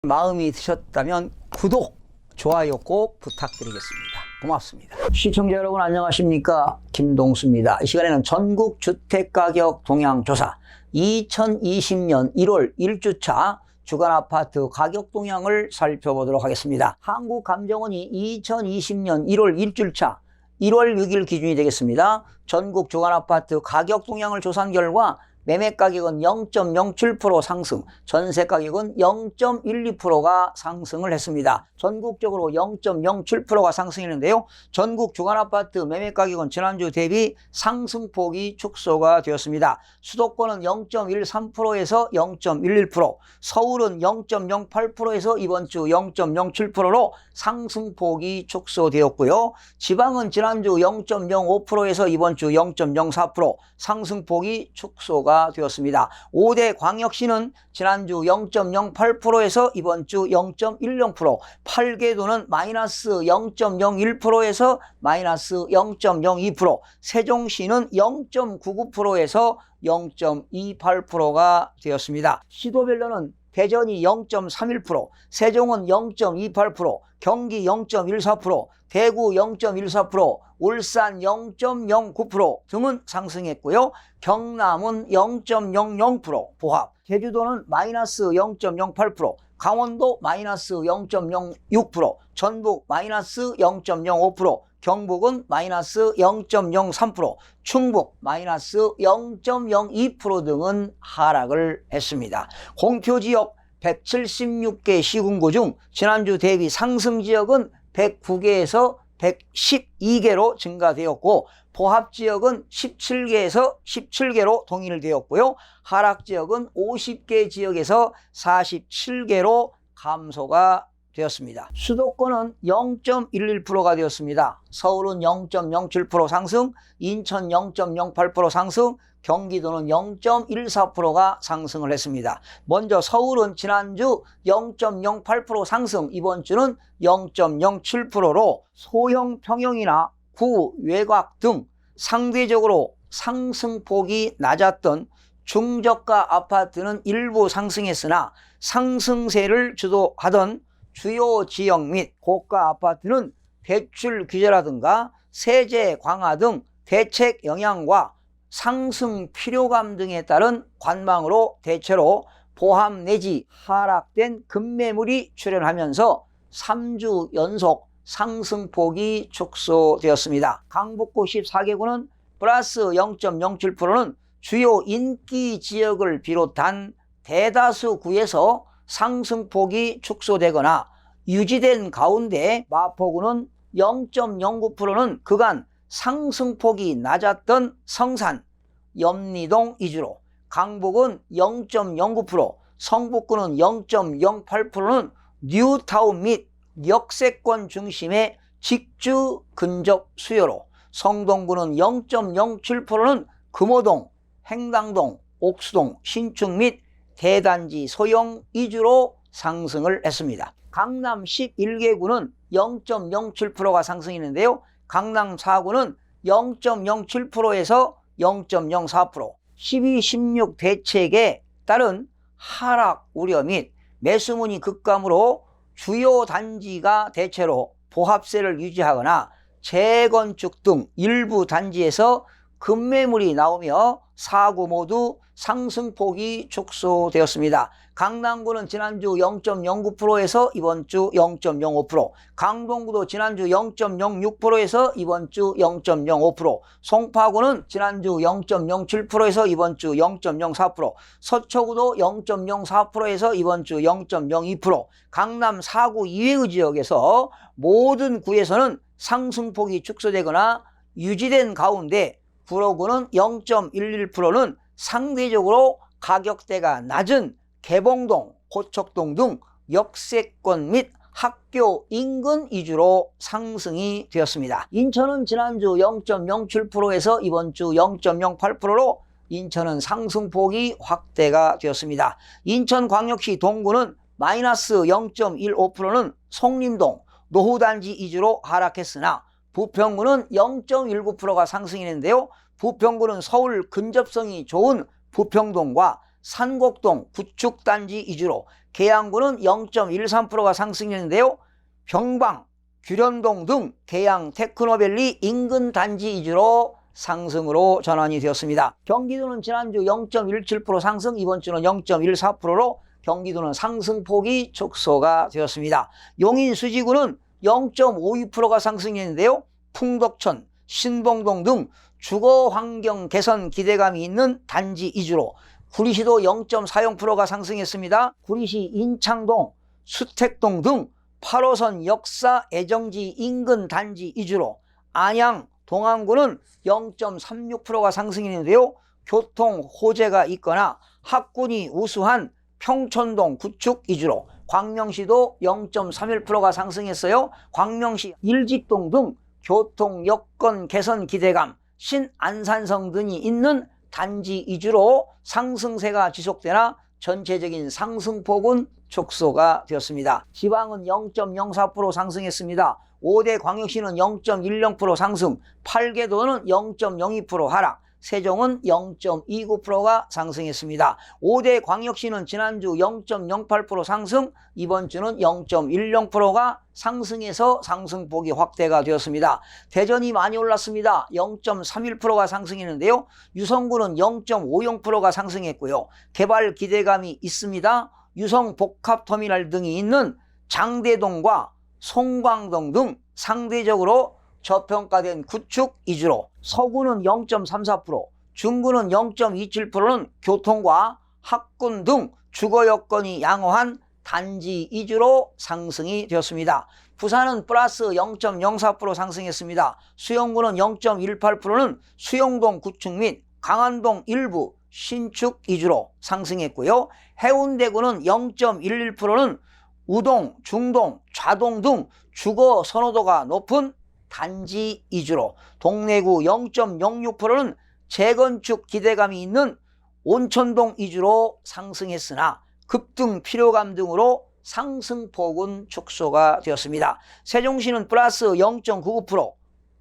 마음이 드셨다면 구독, 좋아요 꼭 부탁드리겠습니다. 고맙습니다. 시청자 여러분 안녕하십니까? 김동수입니다. 이 시간에는 전국 주택가격 동향조사 2020년 1월 1주차 주간 아파트 가격 동향을 살펴보도록 하겠습니다. 한국감정원이 2020년 1월 1주차 1월 6일 기준이 되겠습니다. 전국 주간 아파트 가격 동향을 조사한 결과 매매 가격은 0.07% 상승, 전세 가격은 0.12%가 상승을 했습니다. 전국적으로 0.07%가 상승했는데요. 전국 주간 아파트 매매 가격은 지난주 대비 상승폭이 축소가 되었습니다. 수도권은 0.13%에서 0.11%, 서울은 0.08%에서 이번 주 0.07%로 상승폭이 축소되었고요. 지방은 지난주 0.05%에서 이번 주 0.04% 상승폭이 축소가 되었습니다. 5대 광역시는 지난주 0.08%에서 이번 주 0.10%, 8개도는 마이너스 0.01%에서 마이너스 0.02%, 세종시는 0.99%에서 0.28%가 되었습니다. 시도별로는 대전이 0.31%, 세종은 0.28%, 경기 0.14%, 대구 0.14%, 울산 0.09% 등은 상승했고요. 경남은 0.00%, 보합, 제주도는 마이너스 0.08%, 강원도 마이너스 0.06%, 전북 마이너스 0.05%, 경북은 마이너스 0.03%, 충북 마이너스 0.02% 등은 하락을 했습니다. 공표지역 176개 시군구 중 지난주 대비 상승 지역은 109개에서 112개로 증가되었고, 보합지역은 17개에서 17개로 동일되었고요. 하락지역은 50개 지역에서 47개로 감소가 되었습니다. 수도권은 0.11%가 되었습니다. 서울은 0.07% 상승, 인천 0.08% 상승, 경기도는 0.14%가 상승을 했습니다. 먼저 서울은 지난주 0.08% 상승, 이번 주는 0.07%로 소형 평형이나 구, 외곽 등 상대적으로 상승폭이 낮았던 중저가 아파트는 일부 상승했으나 상승세를 주도하던 주요 지역 및 고가 아파트는 대출 규제라든가 세제 강화 등 대책 영향과 상승 필요감 등에 따른 관망으로 대체로 보합 내지 하락된 급매물이 출현하면서 3주 연속 상승폭이 축소되었습니다. 강북구 14개구는 플러스 0.07%는 주요 인기 지역을 비롯한 대다수 구에서 상승폭이 축소되거나 유지된 가운데 마포구는 0.09%는 그간 상승폭이 낮았던 성산, 염리동 위주로, 강북은 0.09%, 성북구는 0.08%는 뉴타운 및 역세권 중심의 직주 근접 수요로, 성동구는 0.07%는 금호동, 행당동, 옥수동, 신축 및 대단지 소형 위주로 상승을 했습니다. 강남 11개구는 0.07%가 상승했는데요. 강남 4구는 0.07%에서 0.04%, 12, 16 대책에 따른 하락 우려 및 매수문의 급감으로 주요 단지가 대체로 보합세를 유지하거나 재건축 등 일부 단지에서 급매물이 나오며 4구 모두 상승폭이 축소되었습니다. 강남구는 지난주 0.09%에서 이번 주 0.05%, 강동구도 지난주 0.06%에서 이번 주 0.05%, 송파구는 지난주 0.07%에서 이번 주 0.04%, 서초구도 0.04%에서 이번 주 0.02%, 강남 4구 이외의 지역에서 모든 구에서는 상승폭이 축소되거나 유지된 가운데 구로구는 0.11%는 상대적으로 가격대가 낮은 개봉동, 고척동 등 역세권 및 학교 인근 위주로 상승이 되었습니다. 인천은 지난주 0.07%에서 이번 주 0.08%로 인천은 상승폭이 확대가 되었습니다. 인천광역시 동구는 마이너스 0.15%는 송림동, 노후단지 위주로 하락했으나 부평구는 0.19%가 상승했는데요. 부평구는 서울 근접성이 좋은 부평동과 산곡동 구축단지 위주로 계양구는 0.13%가 상승했는데요. 병방, 규련동 등 계양 테크노밸리 인근 단지 위주로 상승으로 전환이 되었습니다. 경기도는 지난주 0.17% 상승, 이번 주는 0.14%로 경기도는 상승폭이 축소가 되었습니다. 용인 수지구는 0.52%가 상승했는데요. 풍덕천, 신봉동 등 주거환경 개선 기대감이 있는 단지 위주로 구리시도 0.40%가 상승했습니다. 구리시 인창동, 수택동 등 8호선 역사 애정지 인근 단지 위주로 안양, 동안구는 0.36%가 상승했는데요. 교통 호재가 있거나 학군이 우수한 평촌동 구축 위주로 광명시도 0.31%가 상승했어요. 광명시 일직동 등 교통 여건 개선 기대감, 신안산성 등이 있는 단지 위주로 상승세가 지속되나 전체적인 상승폭은 축소가 되었습니다. 지방은 0.04% 상승했습니다. 5대 광역시는 0.10% 상승, 8개도는 0.02% 하락, 세종은 0.29%가 상승했습니다. 5대 광역시는 지난주 0.08% 상승, 이번 주는 0.10%가 상승해서 상승폭이 확대가 되었습니다. 대전이 많이 올랐습니다. 0.31%가 상승했는데요. 유성구는 0.50%가 상승했고요. 개발 기대감이 있습니다. 유성 복합터미널 등이 있는 장대동과 송광동 등 상대적으로 저평가된 구축 위주로 서구는 0.34%, 중구는 0.27%는 교통과 학군 등 주거 여건이 양호한 단지 위주로 상승이 되었습니다. 부산은 플러스 0.04% 상승했습니다. 수영구는 0.18%는 수영동 구축 및 강안동 일부 신축 위주로 상승했고요. 해운대구는 0.11%는 우동, 중동, 좌동 등 주거 선호도가 높은 단지 위주로 동래구 0.06%는 재건축 기대감이 있는 온천동 위주로 상승했으나 급등 필요감 등으로 상승폭은 축소가 되었습니다. 세종시는 플러스 0.99%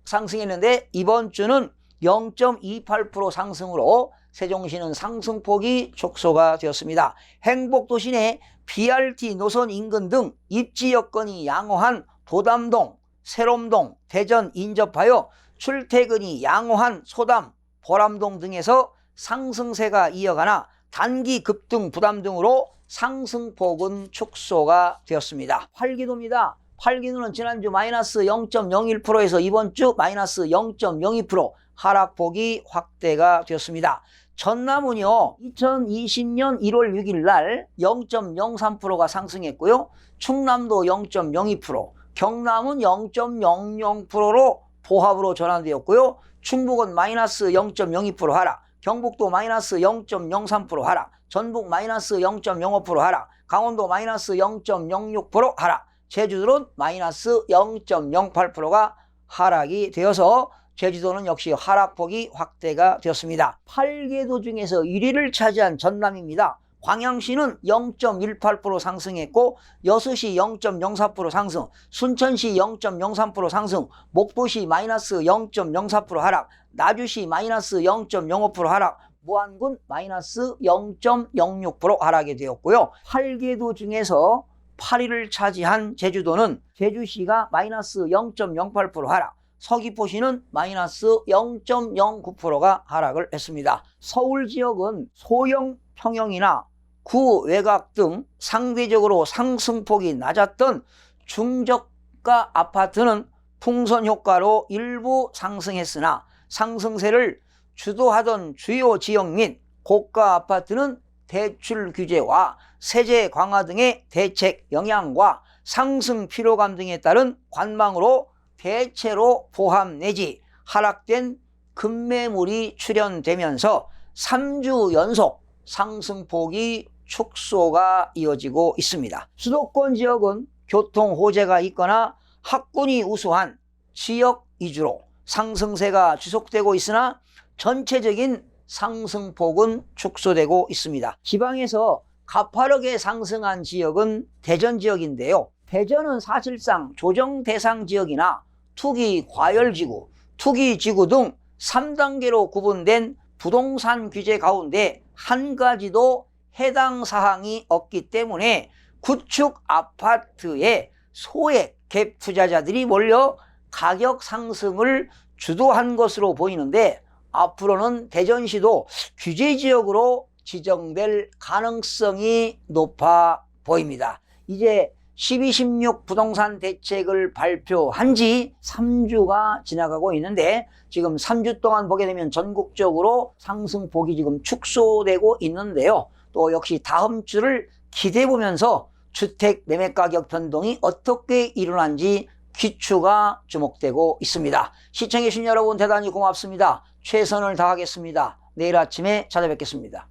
상승했는데 이번 주는 0.28% 상승으로 세종시는 상승폭이 축소가 되었습니다. 행복도시 내 BRT 노선 인근 등 입지 여건이 양호한 도담동, 새롬동, 대전 인접하여 출퇴근이 양호한 소담, 보람동 등에서 상승세가 이어가나 단기 급등 부담 등으로 상승폭은 축소가 되었습니다. 활기도입니다. 활기도는 지난주 마이너스 0.01%에서 이번 주 마이너스 0.02% 하락폭이 확대가 되었습니다. 전남은요 2020년 1월 6일 날 0.03%가 상승했고요. 충남도 0.02%, 경남은 0.00%로 보합으로 전환되었고요. 충북은 마이너스 0.02% 하락, 경북도 마이너스 0.03% 하락, 전북 마이너스 0.05% 하락, 강원도 마이너스 0.06% 하락, 제주도는 마이너스 0.08%가 하락이 되어서 제주도는 역시 하락폭이 확대가 되었습니다. 8개도 중에서 1위를 차지한 전남입니다. 광양시는 0.18% 상승했고 여수시 0.04% 상승, 순천시 0.03% 상승, 목포시 마이너스 0.04% 하락, 나주시 마이너스 0.05% 하락, 무안군 마이너스 0.06% 하락이 되었고요. 8개도 중에서 8위를 차지한 제주도는 제주시가 마이너스 0.08% 하락, 서귀포시는 마이너스 0.09%가 하락을 했습니다. 서울 지역은 소형 평형이나 구외곽 등 상대적으로 상승폭이 낮았던 중저가 아파트는 풍선 효과로 일부 상승했으나 상승세를 주도하던 주요 지역 및 고가 아파트는 대출 규제와 세제 강화 등의 대책 영향과 상승 피로감 등에 따른 관망으로 대체로 포함 내지 하락된 급매물이 출현되면서 3주 연속 상승폭이 축소가 이어지고 있습니다. 수도권 지역은 교통 호재가 있거나 학군이 우수한 지역 위주로 상승세가 지속되고 있으나 전체적인 상승폭은 축소되고 있습니다. 지방에서 가파르게 상승한 지역은 대전 지역인데요. 대전은 사실상 조정 대상 지역이나 투기 과열지구, 투기지구 등 3단계로 구분된 부동산 규제 가운데 한 가지도 해당 사항이 없기 때문에 구축 아파트에 소액 갭 투자자들이 몰려 가격 상승을 주도한 것으로 보이는데, 앞으로는 대전시도 규제 지역으로 지정될 가능성이 높아 보입니다. 이제 12.16 부동산 대책을 발표한 지 3주가 지나가고 있는데, 지금 3주 동안 보게 되면 전국적으로 상승폭이 지금 축소되고 있는데요. 또 역시 다음 주를 기대해 보면서 주택 매매 가격 변동이 어떻게 일어난지 귀추가 주목되고 있습니다. 시청해 주신 여러분 대단히 고맙습니다. 최선을 다하겠습니다. 내일 아침에 찾아뵙겠습니다.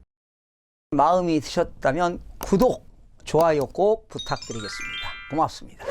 마음이 드셨다면 구독, 좋아요 꼭 부탁드리겠습니다. 고맙습니다.